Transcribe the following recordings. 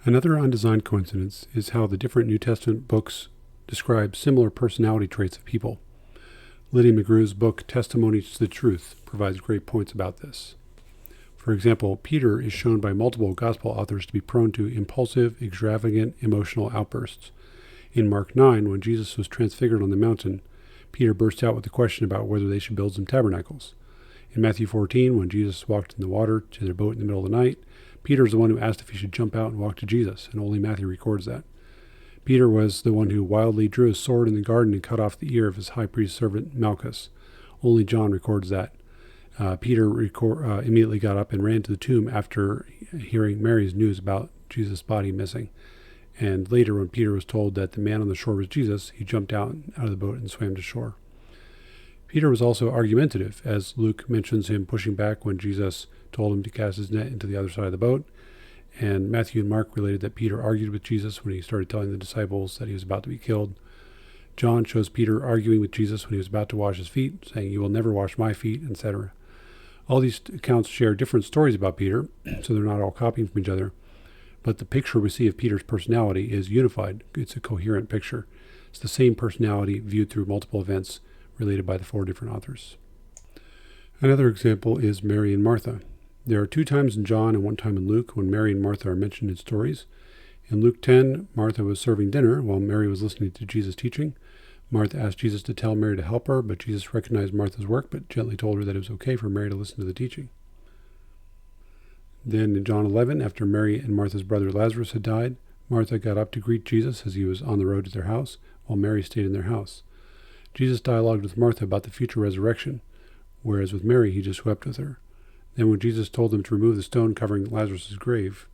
Another undesigned coincidence is how the different New Testament books describe similar personality traits of people. Lydia McGrew's book, Testimonies to the Truth, provides great points about this. For example, Peter is shown by multiple gospel authors to be prone to impulsive, extravagant, emotional outbursts. In Mark 9, when Jesus was transfigured on the mountain, Peter burst out with a question about whether they should build some tabernacles. In Matthew 14, when Jesus walked in the water to their boat in the middle of the night, Peter is the one who asked if he should jump out and walk to Jesus, and only Matthew records that. Peter was the one who wildly drew his sword in the garden and cut off the ear of his high priest servant Malchus. Only John records that. Peter immediately got up and ran to the tomb after hearing Mary's news about Jesus' body missing. And later, when Peter was told that the man on the shore was Jesus, he jumped out of the boat and swam to shore. Peter was also argumentative, as Luke mentions him pushing back when Jesus told him to cast his net into the other side of the boat. And Matthew and Mark related that Peter argued with Jesus when he started telling the disciples that he was about to be killed. John shows Peter arguing with Jesus when he was about to wash his feet, saying, "You will never wash my feet," etc. All these accounts share different stories about Peter, so they're not all copying from each other. But the picture we see of Peter's personality is unified. It's a coherent picture. It's the same personality viewed through multiple events related by the four different authors. Another example is Mary and Martha. There are 2 times in John and 1 time in Luke when Mary and Martha are mentioned in stories. In Luke 10, Martha was serving dinner while Mary was listening to Jesus' teaching. Martha asked Jesus to tell Mary to help her, but Jesus recognized Martha's work, but gently told her that it was okay for Mary to listen to the teaching. Then in John 11, after Mary and Martha's brother Lazarus had died, Martha got up to greet Jesus as he was on the road to their house, while Mary stayed in their house. Jesus dialogued with Martha about the future resurrection, whereas with Mary he just wept with her. Then when Jesus told them to remove the stone covering Lazarus' grave,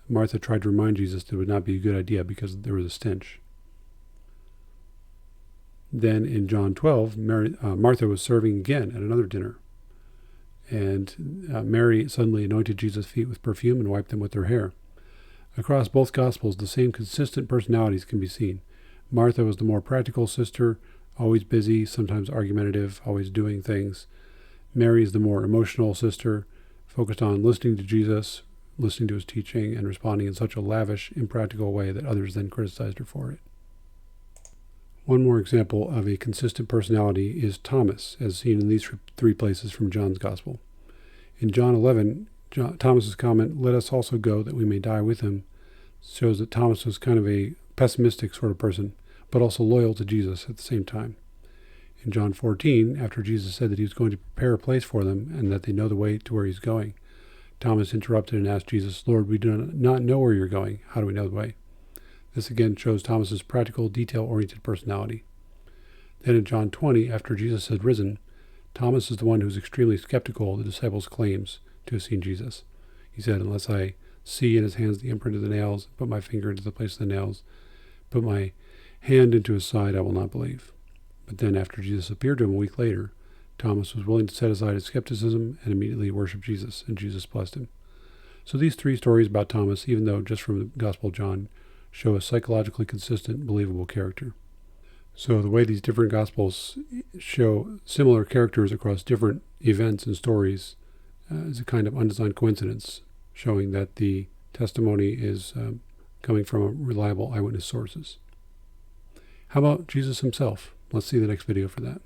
Martha tried to remind Jesus that it would not be a good idea because there was a stench. Then in John 12, Martha was serving again at another dinner. And Mary suddenly anointed Jesus' feet with perfume and wiped them with her hair. Across both Gospels, the same consistent personalities can be seen. Martha was the more practical sister, always busy, sometimes argumentative, always doing things. Mary is the more emotional sister, focused on listening to Jesus, listening to his teaching, and responding in such a lavish, impractical way that others then criticized her for it. One more example of a consistent personality is Thomas, as seen in these 3 places from John's Gospel. In John 11, Thomas's comment, "Let us also go that we may die with him," shows that Thomas was kind of a pessimistic sort of person, but also loyal to Jesus at the same time. In John 14, after Jesus said that he was going to prepare a place for them and that they know the way to where he's going, Thomas interrupted and asked Jesus, "Lord, we do not know where you're going. How do we know the way?" This again shows Thomas's practical, detail-oriented personality. Then in John 20, after Jesus had risen, Thomas is the one who's extremely skeptical of the disciples' claims to have seen Jesus. He said, "Unless I see in his hands the imprint of the nails, put my finger into the place of the nails, put my hand into his side, I will not believe." But then after Jesus appeared to him a week later, Thomas was willing to set aside his skepticism and immediately worship Jesus, and Jesus blessed him. So these 3 stories about Thomas, even though just from the Gospel of John, show a psychologically consistent, believable character. So the way these different Gospels show similar characters across different events and stories is a kind of undesigned coincidence, showing that the testimony is coming from reliable eyewitness sources. How about Jesus himself? Let's see the next video for that.